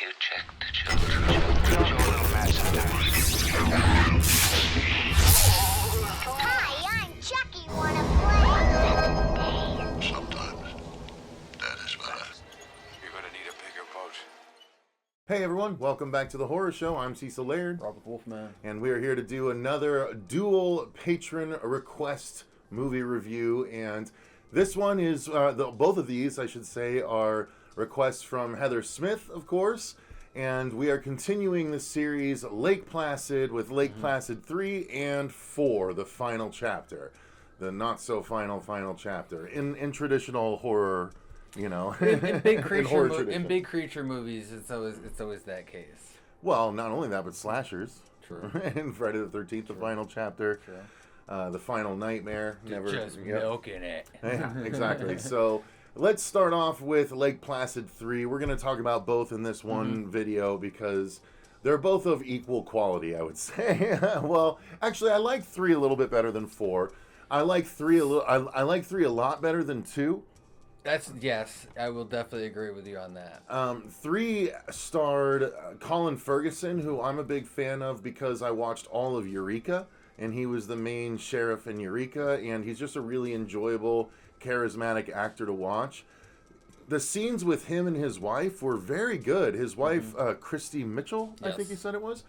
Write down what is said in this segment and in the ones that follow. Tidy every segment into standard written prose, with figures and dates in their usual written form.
you check the children. Hi, I'm Chucky. Wanna play? Sometimes that is better. You're gonna need a bigger boat. Hey everyone, welcome back to the Horror Show. I'm Cecil Laird, Robert Wolfman. and we are here to do another Duell patron request movie review. And this one is, both of these, I should say, are requests from Heather Smith, of course. And we are continuing the series Lake Placid with Lake Placid 3 and 4, the final chapter. The not-so-final chapter. In traditional horror, you know. In big creature, tradition. in big creature movies, it's always that case. Well, not only that, but slashers. True. In Friday the 13th, the final chapter. True. The final nightmare. Just milking it. Yeah, exactly. So let's start off with Lake Placid 3. We're going to talk about both in this one video because they're both of equal quality, I would say. Well, actually, I like 3 a little bit better than 4. I like 3 a little. I like 3 a lot better than 2. Yes, I will definitely agree with you on that. 3 starred Colin Ferguson, who I'm a big fan of because I watched all of Eureka, and he was the main sheriff in Eureka, and he's just a really enjoyable, charismatic actor to watch. The scenes with him and his wife were very good. His wife, Christy Mitchell, I think he said it was.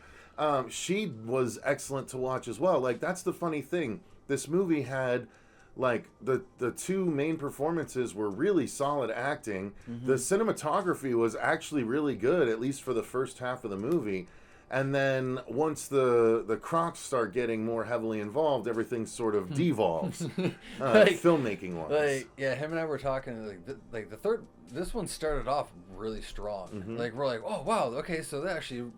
She was excellent to watch as well. Like, that's the funny thing. This movie had, like, the 2 main performances were really solid acting. The cinematography was actually really good, at least for the first half of the movie. And then once the Crocs start getting more heavily involved, everything sort of devolves, filmmaking wise. Like, yeah, him and I were talking. Like the third, this one started off really strong. Like, we're like, oh wow, okay, so they're actually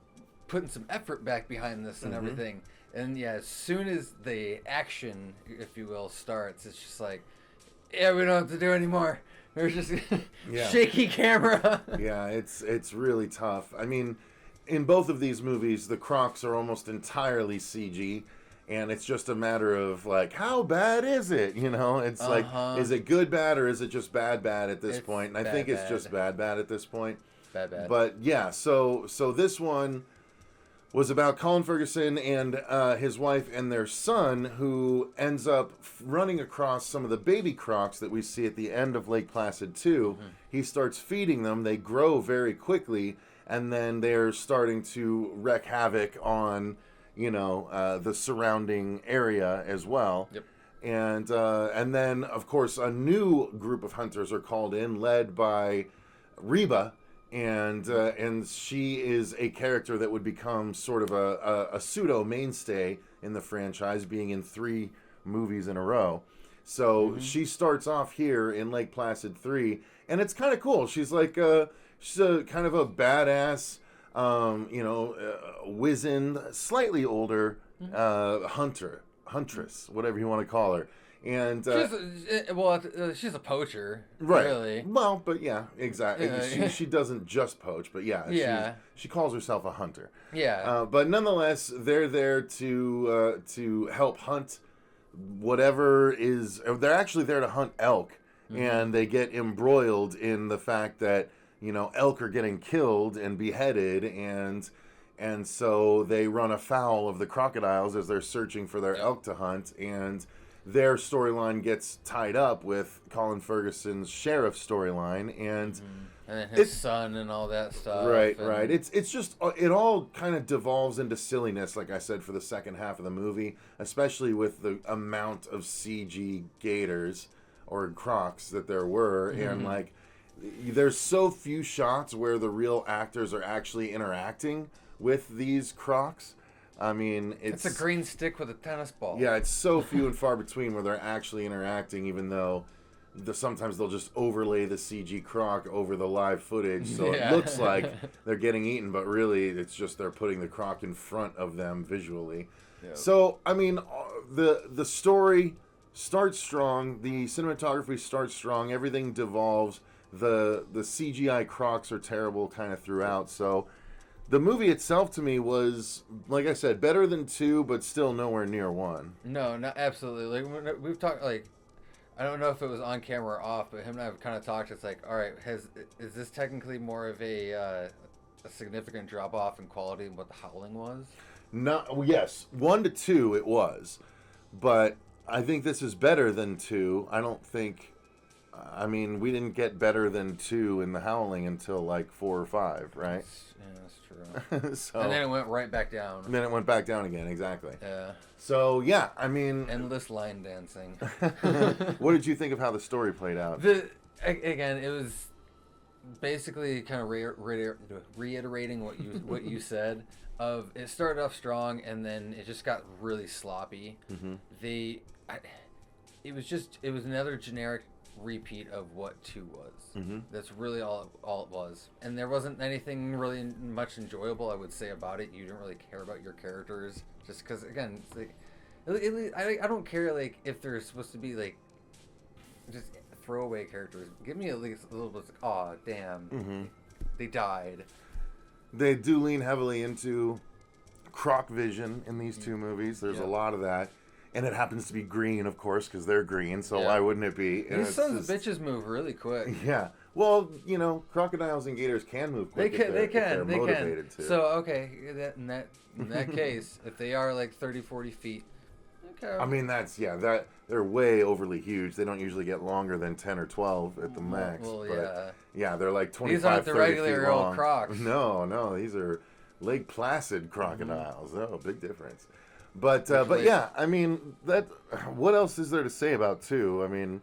putting some effort back behind this and everything. And yeah, as soon as the action, if you will, starts, it's just like, yeah, we don't have to do anymore. There's just shaky camera. Yeah, it's really tough. I mean, in both of these movies, the Crocs are almost entirely CG, and it's just a matter of, like, how bad is it? You know, it's like, is it good bad or is it just bad at this point? And I think it's just bad at this point. Bad. But yeah, so this one was about Colin Ferguson and his wife and their son, who ends up running across some of the baby Crocs that we see at the end of Lake Placid 2. He starts feeding them. They grow very quickly, and then they're starting to wreak havoc on, you know, the surrounding area as well. Yep. And then, of course, a new group of hunters are called in, led by Reba, and she is a character that would become sort of a pseudo mainstay in the franchise, being in 3 movies in a row. So she starts off here in Lake Placid 3, and it's kind of cool. She's like she's a kind of a badass, wizened, slightly older huntress, whatever you want to call her. And she's a poacher, right? Really. Well, but yeah, exactly. She doesn't just poach, but yeah. She calls herself a hunter. Yeah. But nonetheless, they're there to help hunt whatever is. They're actually there to hunt elk, and they get embroiled in the fact that, you know, elk are getting killed and beheaded, and so they run afoul of the crocodiles as they're searching for their elk to hunt, and their storyline gets tied up with Colin Ferguson's sheriff storyline, and his son and all that stuff. Right. It's just, it all kind of devolves into silliness, like I said, for the second half of the movie, especially with the amount of CG gators or Crocs that there were, and like, there's so few shots where the real actors are actually interacting with these Crocs. I mean, it's a green stick with a tennis ball. Yeah, it's so few and far between where they're actually interacting, even though sometimes they'll just overlay the CG Croc over the live footage, so it looks like they're getting eaten, but really it's just they're putting the Croc in front of them visually. Yep. So, I mean, the story starts strong, the cinematography starts strong, everything devolves, the CGI Crocs are terrible kind of throughout, so the movie itself to me was, like I said, better than 2, but still nowhere near 1. No, not absolutely. Like, we've talked, like, I don't know if it was on camera or off, but him and I have kind of talked. It's like, all right, is this technically more of a a significant drop off in quality in what The Howling was. No, yes, 1 to 2 it was, but I think this is better than 2. I don't think. I mean, we didn't get better than 2 in The Howling until like 4 or 5, right? Yeah, that's true. So, And then it went right back down. then it went back down again, exactly. Yeah. So yeah, I mean, Endless line dancing. what did you think of how the story played out? Again, it was basically kind of reiterating what you said. Of it started off strong and then it just got really sloppy. Mm-hmm. It was another generic repeat of what 2 was. Mm-hmm. That's really all it was. And there wasn't anything really much enjoyable I would say about it. You didn't really care about your characters just because again, it's like, I don't care like if they're supposed to be like just throwaway characters. Give me at least a little bit. Aw, damn, Mm-hmm. they died. They do lean heavily into croc vision in these 2 movies. There's a lot of that. And it happens to be green, of course, because they're green, so why wouldn't it be? And These sons of bitches move really quick. Yeah. Well, you know, crocodiles and gators can move quick if they're motivated to. So, okay, in that case, if they are like 30, 40 feet, okay. I mean, that they're way overly huge. They don't usually get longer than 10 or 12 at the max. Well, but yeah, they're like 25, these aren't the 30 regular feet old long. crocs. No, these are Lake Placid crocodiles. Mm-hmm. Oh, big difference. But yeah, I mean, what else is there to say about 2? I mean,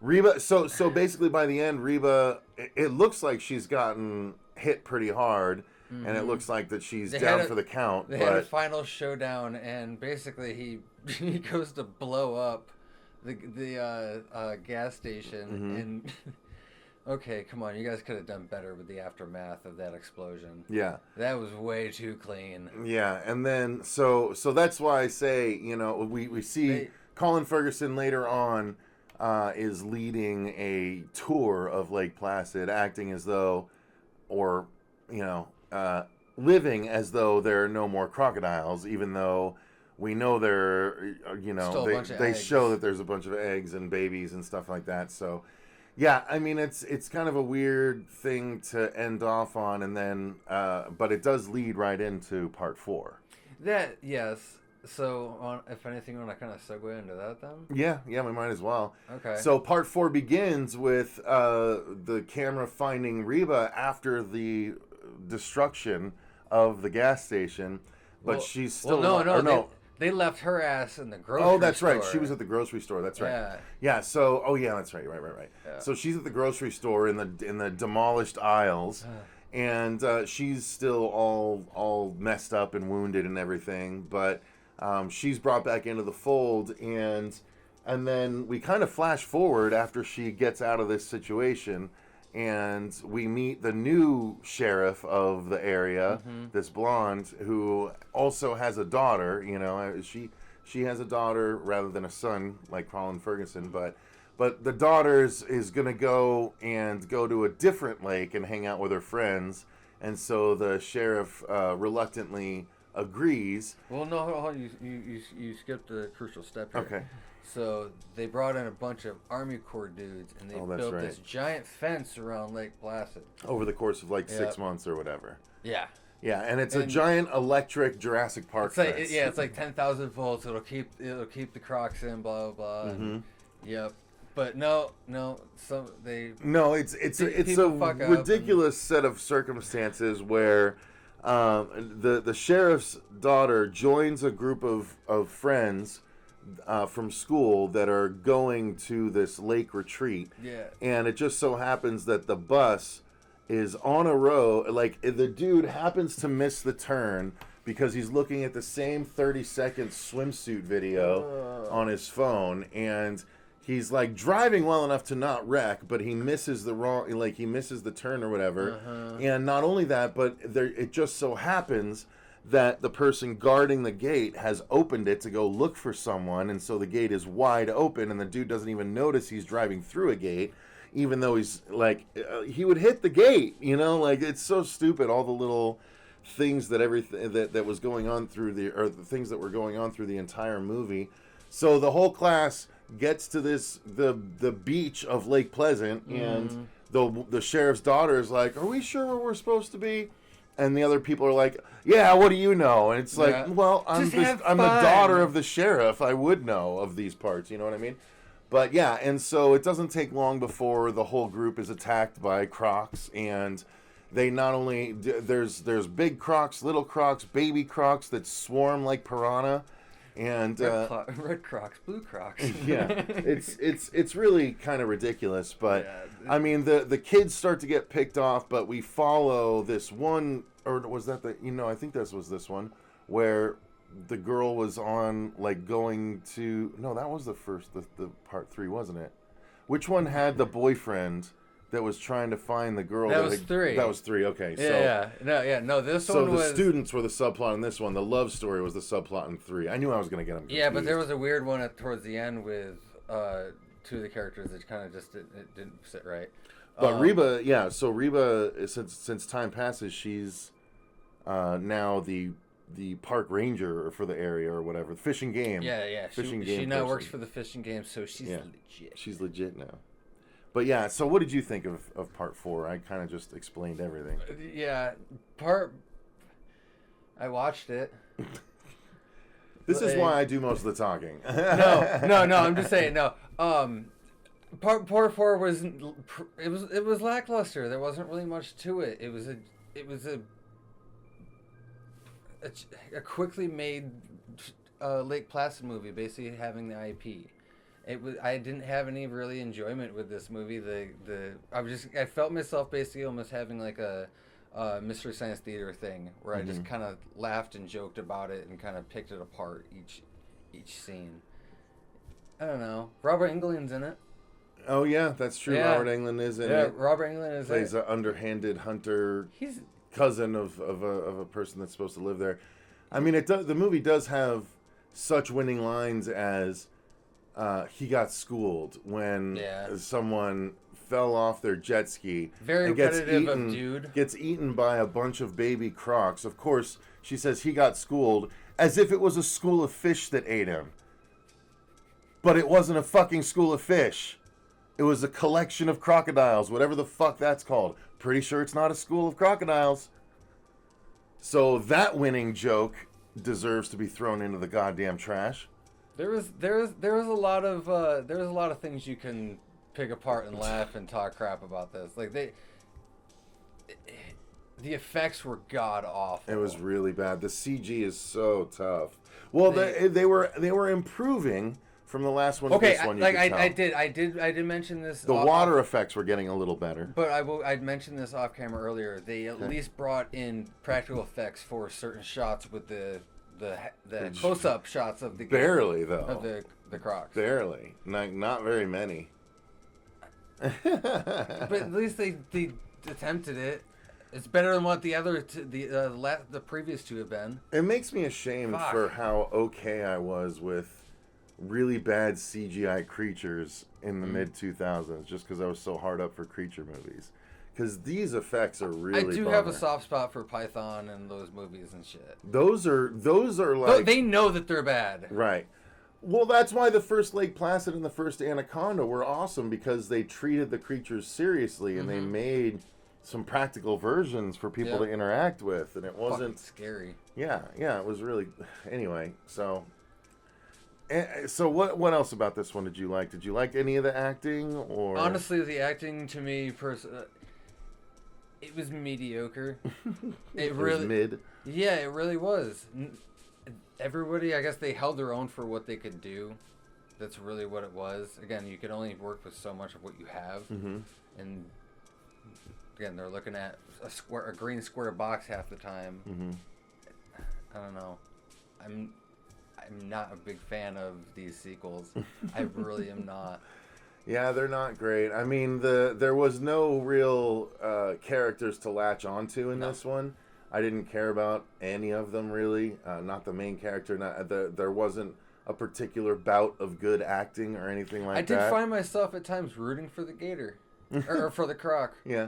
Reba. So basically, by the end, Reba, it looks like she's gotten hit pretty hard, and it looks like that she's down for the count. They had a final showdown, and basically he goes to blow up the gas station, and okay, come on, you guys could have done better with the aftermath of that explosion. Yeah, that was way too clean. Yeah, and then so that's why I say, you know, we see Colin Ferguson later on is leading a tour of Lake Placid, acting as though, or you know, living as though there are no more crocodiles, even though we know there, you know, they show that there's a bunch of eggs and babies and stuff like that. So, yeah, I mean, it's kind of a weird thing to end off on, and then, but it does lead right into part 4. That, yes. So, if anything, you want to kind of segue into that then? Yeah, we might as well. Okay. So part 4 begins with the camera finding Reba after the destruction of the gas station, but she's still no. They left her ass in the grocery store. Oh, that's right. She was at the grocery store. That's right. Yeah. So, that's right. Right. Yeah. So she's at the grocery store in the demolished aisles, and she's still all messed up and wounded and everything. But she's brought back into the fold, and then we kind of flash forward after she gets out of this situation. And we meet the new sheriff of the area, this blonde, who also has a daughter. You know, she has a daughter rather than a son like Colin Ferguson. But the daughter is going to go to a different lake and hang out with her friends. And so the sheriff reluctantly agrees. Well, no, hold on. You skipped a crucial step here. Okay. So they brought in a bunch of Army Corps dudes, and they built this giant fence around Lake Placid. Over the course of like 6 months or whatever. Yeah. Yeah, and it's a giant electric Jurassic Park fence. It's like 10,000 volts. It'll keep the crocs in, blah blah blah. And, yep. But no. So they. No, it's a ridiculous set of circumstances where the sheriff's daughter joins a group of friends. From school that are going to this lake retreat. Yeah. And it just so happens that the bus is on a road. Like, the dude happens to miss the turn because he's looking at the same 30-second swimsuit video on his phone. And he's, like, driving well enough to not wreck, but he misses the turn or whatever. And not only that, but it just so happens that the person guarding the gate has opened it to go look for someone, and so the gate is wide open, and the dude doesn't even notice he's driving through a gate, even though he's like, he would hit the gate, you know? Like, it's so stupid, all the little things that was going on through the things that were going on through the entire movie. So the whole class gets to the beach of Lake Pleasant, and the sheriff's daughter is like, "Are we sure where we're supposed to be?" And the other people are like, yeah, what do you know? And it's like, Yeah. well, I'm Just have I'm the fun. daughter of the sheriff. I would know of these parts. You know what I mean? But yeah, and so it doesn't take long before the whole group is attacked by crocs, and they not only there's big crocs, little crocs, baby crocs that swarm like piranha, and Red Crocs, blue Crocs. yeah, it's really kind of ridiculous. But Yeah. I mean, the kids start to get picked off, but we follow this one, or was that I think this was this one where the girl was on like going to that was the first the part 3, wasn't it? Which one had the boyfriend that was trying to find the girl? That was 3. That was 3. Okay, No, this so one was. the students were the subplot in this one. The love story was the subplot in 3. I knew I was going to get them confused. Yeah, but there was a weird one towards the end with 2 of the characters that kind of just it didn't sit right. But Reba, yeah. So Reba, since time passes, she's now the park ranger for the area or whatever, the fishing game. Yeah. Fishing She game now person. works for the fishing game, so she's legit. She's legit now. But yeah, so what did you think of part 4? I kind of just explained everything. Yeah, I watched it. This is why I do most of the talking. No. I'm just saying no. Part 4 was lackluster. There wasn't really much to it. It was a quickly made Lake Placid movie, basically having the IP. I didn't have any really enjoyment with this movie. I felt myself basically almost having like a Mystery Science Theater thing where I just kind of laughed and joked about it and kind of picked it apart each scene. I don't know. Robert Englund's in it. Oh yeah, that's true. Yeah. Robert Englund is in it. Robert Englund is Plays an underhanded hunter. He's cousin of a person that's supposed to live there. I mean, the movie does have such winning lines as he got schooled when someone fell off their jet ski very and gets repetitive eaten, of dude. gets eaten by a bunch of baby crocs. Of course, she says he got schooled as if it was a school of fish that ate him. But it wasn't a fucking school of fish. It was a collection of crocodiles, whatever the fuck that's called. Pretty sure it's not a school of crocodiles. So that winning joke deserves to be thrown into the goddamn trash. There was a lot of things you can pick apart and laugh and talk crap about this. Like the effects were god awful. It was really bad. The CG is so tough. Well, they were improving from the last one to this one. I did mention this. The water effects were getting a little better. But I'd mentioned this off camera earlier. They at least brought in practical effects for certain shots with the close up shots of the barely though of the crocs. Barely, not very many. But at least they attempted it. It's better than what the other the previous 2 have been. It makes me ashamed Fuck. for how okay I was with really bad CGI creatures in the mid 2000s, just because I was so hard up for creature movies. Because these effects are really. I do have a soft spot for Python and those movies and shit. Those are like. They know that they're bad. Right. Well, that's why the first Lake Placid and the first Anaconda were awesome, because they treated the creatures seriously and they made some practical versions for people to interact with, and it wasn't scary. Yeah, it was really. Anyway, so what else about this one did you like? Did you like any of the acting, or honestly, the acting to me, it was mediocre. It really was mid. Yeah, it really was. Everybody, I guess, they held their own for what they could do. That's really what it was. Again, you can only work with so much of what you have, and again, they're looking at a green square box half the time. I don't know. I'm not a big fan of these sequels. I really am not. Yeah, they're not great. I mean, there was no real characters to latch onto in this one. I didn't care about any of them really. Not the main character. There wasn't a particular bout of good acting or anything like that. I did find myself at times rooting for the gator or for the croc. Yeah.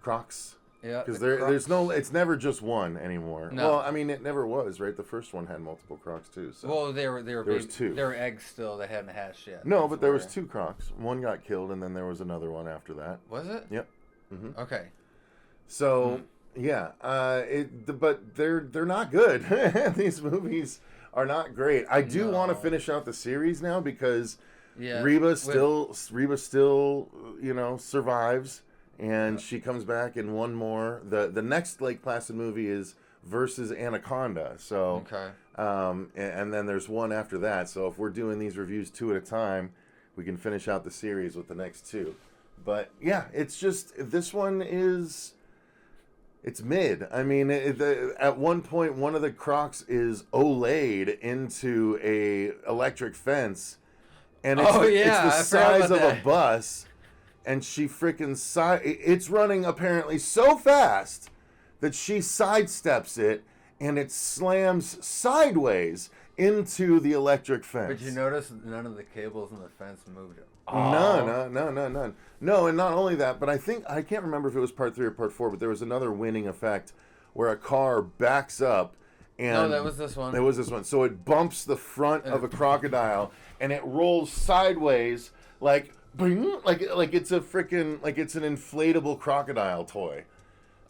Crocs. Yeah. Because there's no. It's never just one anymore. No. Well, I mean, it never was, right? The first one had multiple Crocs too. So. Well, there was 2. There were eggs still that hadn't hatched yet. No, but there was 2 Crocs. One got killed, and then there was another one after that. Was it? Yep. Okay. So, Yeah, but they're not good. These movies are not great. I do want to finish out the series now because Reba still survives, and she comes back in one more. The next Lake Placid movie is versus Anaconda. So and then there's one after that. So if we're doing these reviews 2 at a time, we can finish out the series with the next 2. But yeah, it's just this one is. It's mid. I mean, at one point, one of the crocs is olayed into a electric fence, and it's the size of a bus, and she freaking it's running apparently so fast that she sidesteps it, and it slams sideways into the electric fence. But you notice none of the cables in the fence moved. None. No, and not only that, but I can't remember if it was part 3 or part 4, but there was another winning effect where a car backs up and... No, that was this one. It was this one. So it bumps the front of a crocodile and it rolls sideways like it's a freaking, like it's an inflatable crocodile toy.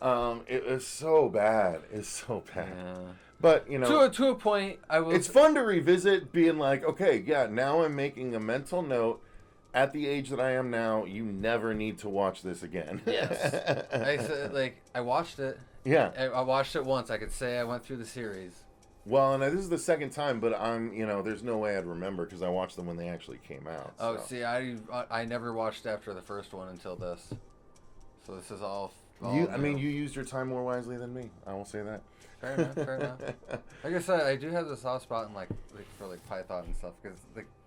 It is so bad. It's so bad. Yeah. But, you know... To a point, I will... It's fun to revisit being like, okay, yeah, now I'm making a mental note. At the age that I am now, you never need to watch this again. Yes. I watched it. Yeah. I watched it once. I could say I went through the series. Well, and this is the second time, but there's no way I'd remember because I watched them when they actually came out. Oh, see, I never watched after the first one until this. So this is all you used your time more wisely than me. I will say that. Fair enough. Like I said, I do have the soft spot in for Python and stuff because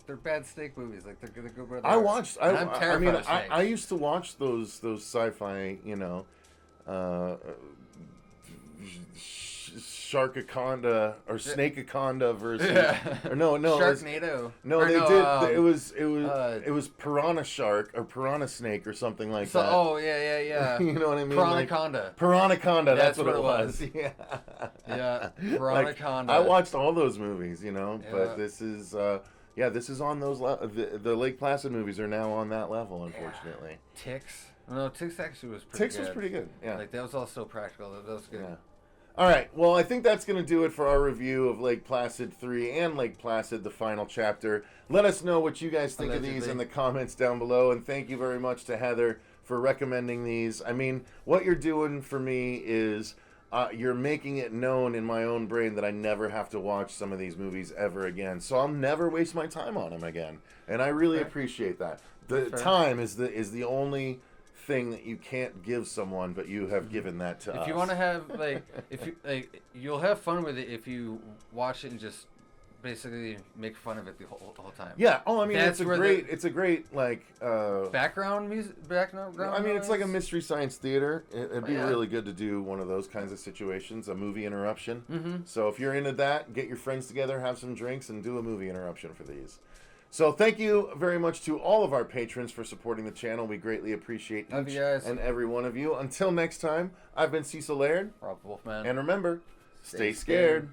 they're bad snake movies. Like they're good where they're. I'm terrified of snakes. I used to watch those sci-fi, Sharkaconda or Snakeaconda versus or no Sharknado. It was Piranha Shark or Piranha Snake or something like that. Oh yeah. You know what I mean? Piranhaconda. Piranhaconda. That's what it was. Yeah. Piranhaconda. I watched all those movies, but this is. This is on those. The Lake Placid movies are now on that level, unfortunately. Ticks. No, Ticks actually was pretty good. Ticks was pretty good. Yeah. That was all so practical. That was good. Yeah. All right. Well, I think that's going to do it for our review of Lake Placid 3 and Lake Placid, the final chapter. Let us know what you guys think of these in the comments down below, and thank you very much to Heather for recommending these. I mean, what you're doing for me is you're making it known in my own brain that I never have to watch some of these movies ever again. So I'll never waste my time on them again. And I really appreciate that. The time is the only thing that you can't give someone, but you have given that to us. If you want to have you'll have fun with it if you watch it and just basically make fun of it the whole time. Yeah. Oh, I mean, it's a great background music. Background. I mean, it's like a mystery science theater. It'd be really good to do one of those kinds of situations, a movie interruption. Mm-hmm. So if you're into that, get your friends together, have some drinks, and do a movie interruption for these. So thank you very much to all of our patrons for supporting the channel. We greatly appreciate each and every one of you. Until next time, I've been Cecil Laird. Rob Wolfman. And remember, stay scared.